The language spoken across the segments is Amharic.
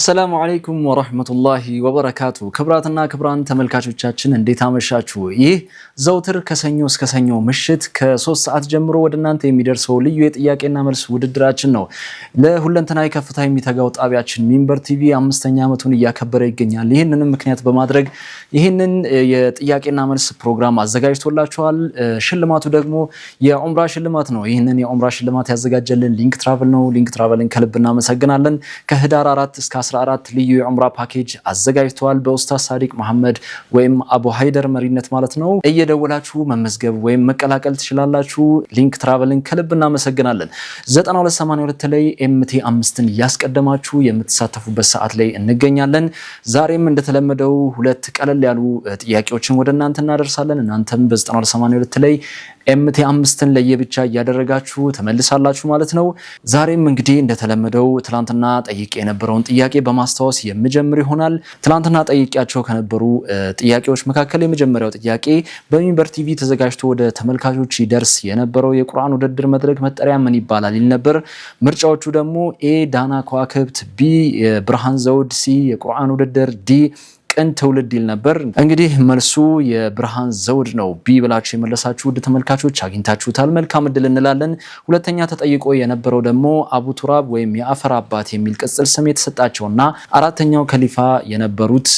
السلام عليكم ورحمة الله وبركاته كبراتنا كبران ተመልካቾቻችን እንዴት አመሻችሁ ይህ ዘውትር ከሰኞ እስከ ሰኞ ምሽት ከ3 ሰዓት ጀምሮ ወደናንተ የሚደርሰው ልዩ የጥያቄና መልስ ውድድራችን ነው ለሁለንተናዊ ከፍታ የሚተጋው ጣቢያችን ሚንበር ቲቪ 5ኛ ዓመቱን እያከበረ ይገኛል ይሄንንም ምክንያት በማድረግ ይሄንን የጥያቄና መልስ ፕሮግራም አዘጋጅቶላችኋል ሽልማቱ ደግሞ የዑምራ ሽልማት ነው ይሄንን የዑምራ ሽልማት ያዘጋጀልን ሊንክ ትራቨል ነው ሊንክ ትራቨልን ከልብና መሰግናለን ከህዳር 4 እስከ 14 ልዩ የዑምራ ፓኬጅ አዘጋጅቷል በኡስታዝ ሳዲቅ መሐመድ ወይም አቡ ሃይደር መሪነት ማለት ነው እየደወላችሁ መመዝገብ ወይም መቀላቀል ትችላላችሁ ሊንክ ትራቨልን ከልብና መሰግናለን 9282 ላይ MT5ን ያስቀደማችሁ የምትሳተፉበት ሰዓት ላይ እንገኛለን ዛሬም እንደተለመደው ሁለት ቀለል ያሉ ጥያቄዎችን ወደናንተ እናደርሳለን እናንተም በ9282 ላይ MT5ን ለየብቻ ያደረጋችሁ ተመልሳላችሁ ማለት ነው ዛሬም እንግዲህ እንደተለመደው ትላንትና ጠይቄ የነበረውን ጥያቄ በማስተዋወስ የምጀምር ይሆናል ትላንትና ጠይቄያቸው ከነበሩ ጥያቄዎች መካከል የመጀመሪያው ጥያቄ በሚንበር ቲቪ ተዘጋጅቶ ወደ ተመልካቾች ይደርስ የነበረው የቁርአን ውድድር መድረክ መጠሪያ ምን ይባላል ይል ነበር ምርጫዎቹ ደግሞ ኤ ዳና ከዋክብት ቢ የብርሃን ዘውድ ሲ የቁርአን ውድድር ዲ ቀን ተውልድ ይል ነበር እንግዲህ መልሱ የብርሃን ዘውድ ነው ቢ ብላችሁ የመለሳችሁ ውድ ተመልካቾች አግኝታችሁታል መልካም እድል እንላለን ሁለተኛ ተጠይቆ የነበረው ደግሞ አቡ ቱራብ ወይም የአፈር አባት የሚል ቅጽል ስም የተሰጣቸውና አራተኛው ከሊፋ የነበሩት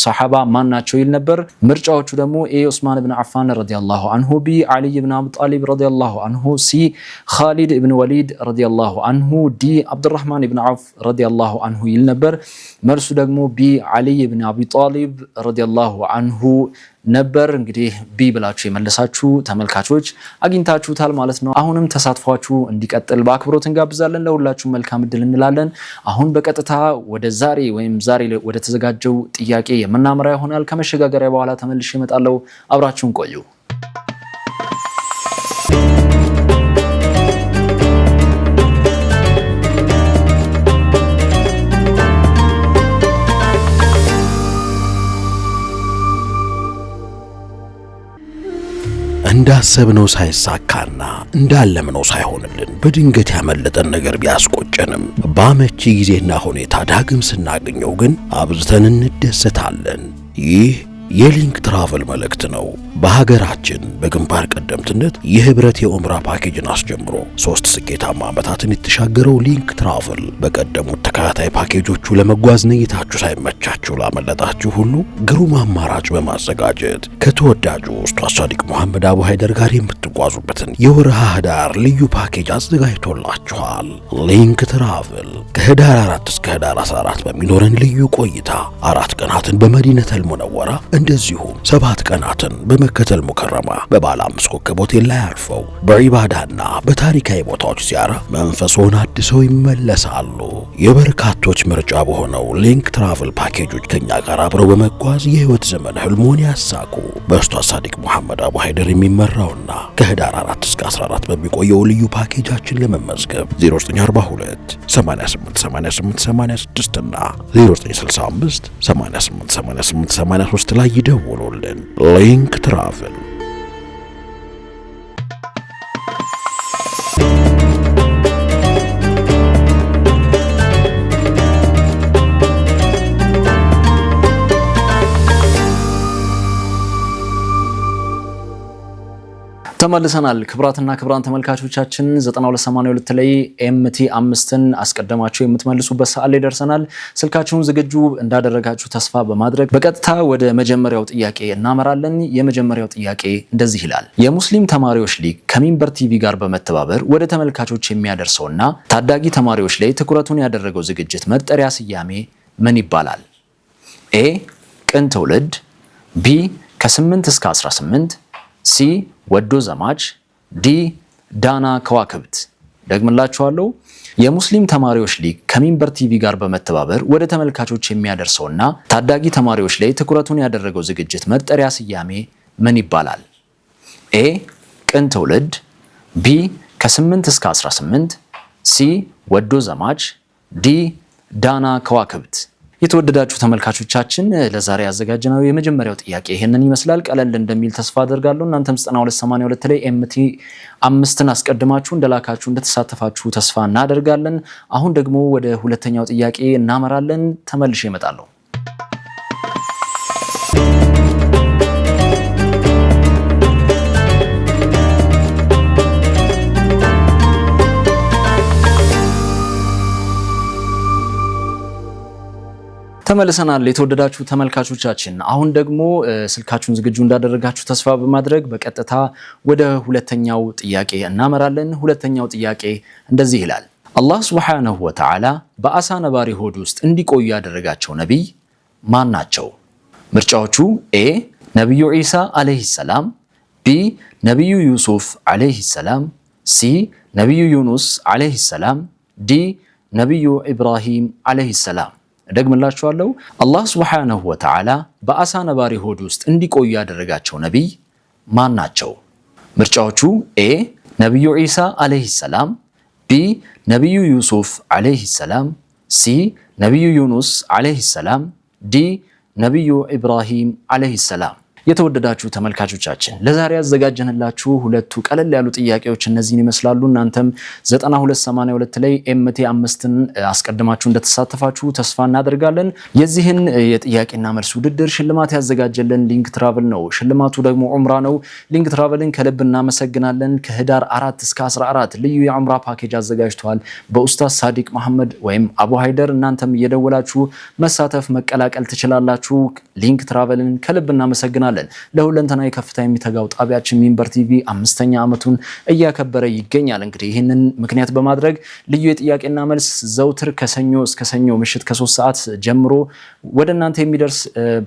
ሱሐባ ማን ናቸው ይል ነበር ምርጫዎቹ ደግሞ ኤ ዑስማን ኢብኑ አፋን ረዲየላሁ ዐንሁ ቢ አሊ ኢብኑ አቢ ጣሊብ ረዲየላሁ ዐንሁ ሲ ኻሊድ ኢብኑ ወሊድ ረዲየላሁ ዐንሁ ዲ አብዱራህማን ኢብኑ ዐውፍ ረዲየላሁ ዐንሁ ይል ነበር መልሱ ደግሞ ቢ አሊ ኢብኑ አቢ ጣሊብ ረዲየላሁ ዐንሁ ነበር እንግዲህ ቢ ብላችሁ የመለሳችሁ ተመልካቾች አግኝታችሁታል ማለት ነው አሁንም ተሳትፏችሁ እንዲቀጥል በአክብሮት እንጋብዛለን ለሁላችሁ መልካም እድል እንላለን አሁን በቀጥታ ወደ ዛሬ ወደ ተዘጋጀው ጥያቄ የምናመራ ይሆናል ከመሸጋገሪያ በኋላ ተመልሼ እመጣለሁ አብራችሁን ቆዩ እንዳሰብነው ሳይሳካና እንዳለምነው ሳይሆንልን በድንገት ያመለጠን ነገር ቢያስቆጨንም በአመቺ ጊዜና ሁኔታ ዳግም ስናገኘው ግን አብዝተን እንደሰታለን ይህ የሊንክ ትራቨል መልእክት ነው በሀገራችን በግንባር ቀደምትነት የህብረት የዑምራ ፓኬጅን አስጀምሮ 3 ስኬታማ ዓመታትን የተሻገረው ሊንክ ትራቨል በቀደሙት ተከታታይ ፓኬጆቹ ለመጓዝ ነይታችሁ ሳይመቻችሁ ላመለጣችሁ ሁሉ ግሩም አማራጭ በማዘጋጀት ከተወዳጁ ኡስታዝ ሳዲቅ መሐመድ አቡ ሃይደር ጋር የምትጓዙበትን የወርሃ ህዳር ልዩ ፓኬጅ አዘጋጅቶላችኋል ሊንክ ትራቨል ከህዳር 4 እስከ ህዳር 14 በሚኖረን ልዩ ቆይታ 4 ቀናትን በመዲነቱል ሙነወራ እንደዚሁም 7 ቀናትን በመከተል ሙከረማ በባለ 5 ኮከብ ሆቴል ላይ አርፈው በዒባዳና በታሪካዊ ቦታዎች ዚያራ መንፈሶን አድሰው ይመለሳሉ የበርካቶች ምርጫ በሆነው ሊንክ ትራቨል ፓኬጆች ከኛ ጋር አብረው በመጓዝ የህይወት ዘመን ህልሞን ያሳኩ በኡስታዝ ሳዲቅ መሐመድ አቡ ሃይደር የሚመራውና ከህዳር 4 እስከ 14 በሚቆየው ልዩ ፓኬጃችን ለመመዝገብ 0942 888886 እና 0965 888883 ላይ ይደውሉልን ሊንክ ትራቨል ተመልሰናል ክብራትና ክብራን ተመልካቾቻችን 9282 ላይ MT5ን አስቀደማችሁ የምትመልሱበት ሰዓት ላይ ደርሰናል ስልካችሁን ዝግጁ እንዳደረጋችሁ ተስፋ በማድረግ በቀጥታ ወደ መጀመሪያው ጥያቄ እናመራለን የመጀመሪያው ጥያቄ እንደዚህ ይላል የሙስሊም ተማሪዎች ሊግ ከሚንበር ቲቪ ጋር በመተባበር ወደ ተመልካቾች የሚያደርሰውና ታዳጊ ተማሪዎች ላይ ትኩረቱን ያደረገው ዝግጅት መጠሪያ ስያሜ ምን ይባላል ኤ ቀን ተውልድ ቢ ከ8 እስከ 18 ሲ ወዶ ዘማች ዲ ዳና ከዋክብት ደግምላችኋለሁ የሙስሊም ተማሪዎች ሊግ ከሚንበር ቲቪ ጋር በመተባበር ወደ ተመልካቾች የሚያደርሰውና ታዳጊ ተማሪዎች ላይ ትኩረቱን ያደረገው ዝግጅት መጠሪያ ስያሜ ምን ይባላል ኤ ቀን ተውልድ ቢ ከ8 እስከ 18 ሲ ወዶ ዘማች ዲ ዳና ከዋክብት የተወደዳችሁ ተመልካቾቻችን ለዛሬ ያዘጋጀነው የመጀመሪያው ጥያቄ ይሄንን ይመስላል። ቀለል እንደሚል ተስፋ አደርጋለሁ። እናንተም 9282 ላይ ኤምቲ 5ን አስቀድማችሁ እንደላካችሁ እንደተሳተፋችሁ ተስፋ እናደርጋለን። አሁን ደግሞ ወደ ሁለተኛው ጥያቄ እናመራለን። ተመልሼ እመጣለሁ። ተመልሰናል የተወደዳችሁ ተመልካቾቻችን። አሁን ደግሞ ስልካችሁን ዝግጁ እንዳደረጋችሁ ተስፋ በማድረግ በቀጥታ ወደ ሁለተኛው ጥያቄ እናመራለን። ሁለተኛው ጥያቄ እንደዚህ ይላል። አላህ ሱብሓነሁ ወተዓላ በአሳ ነባሪ ሆድ ውስጥ እንዲቆዩ ያደረጋቸው ነቢይ ማን ናቸው? ምርጫዎቹ ኤ ነቢዩ ዒሳ አለይሂ ሰላም፣ ቢ ነቢዩ ዩሱፍ አለይሂ ሰላም፣ ሲ ነቢዩ ዩኑስ አለይሂ ሰላም፣ ዲ ነቢዩ ኢብራሂም አለይሂ ሰላም። ደግምላችኋለሁ። አላህ ሱብሓነሁ ወተዓላ በአሳ ነባሪ ሆድ ውስጥ እንዲቆዩ ያደረጋቸው ነቢይ ማን ናቸው? ምርጫዎቹ ኤ ነቢዩ ዒሳ አለይሂ ሰላም፣ ቢ ነቢዩ ዩሱፍ አለይሂ ሰላም፣ ሲ ነቢዩ ዩኑስ አለይሂ ሰላም፣ ዲ ነቢዩ ኢብራሂም አለይሂ ሰላም። የተወደዳችሁ ተመልካቾቻችን ለዛሬ ያዘጋጀንላችሁ ሁለቱ ቀለል ያሉ ጥያቄዎች እነዚህን ይመስላሉ። እናንተም 9282 ላይ ኤምቲ 5ን አስቀድማችሁ እንደተሳተፋችሁ ተስፋ እናደርጋለን። የዚህን የጥያቄና መልስ ውድድር ሽልማት ያዘጋጀልን ሊንክ ትራቨል ነው። ሽልማቱ ደግሞ ዑምራ ነው። ሊንክ ትራቨልን ከልብ እናመሰግናለን። ከህዳር 4 እስከ 14 ልዩ የዑምራ ፓኬጅ አዘጋጅተዋል በኡስታዝ ሳዲቅ መሐመድ ወይም አቡ ሃይደር። እናንተም እየደወላችሁ መሳተፍ መቀላቀል ትችላላችሁ። ሊንክ ትራቨልን ከልብ እናመሰግናለን። ለሁለንተናዊ ከፍታ የሚተጋው ጣቢያችን ሚንበር ቲቪ 5ኛ ዓመቱን እያከበረ ይገኛል። እንግዲህ ይህንን ምክንያት በማድረግ ልዩ የጥያቄና መልስ ዘውትር ከሰኞ እስከ ሰኞ ምሽት ከ3 ሰዓት ጀምሮ ወደ እናንተ የሚደርስ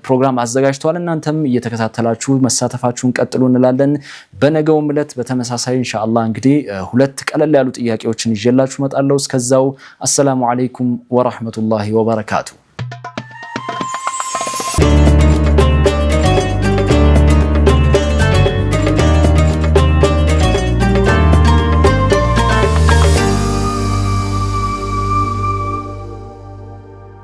ፕሮግራም አዘጋጅተዋል። እናንተም እየተከታተላችሁ መሳተፋችሁን ቀጥሉ እንላለን። በነገውም ዕለት በተመሳሳይ ኢንሻአላህ እንግዲህ ሁለት ቀለል ያሉ ጥያቄዎችን ይዤላችሁ እመጣለሁ። እስከዛው አሰላሙ አለይኩም ወራህመቱላሂ ወበረካቱ።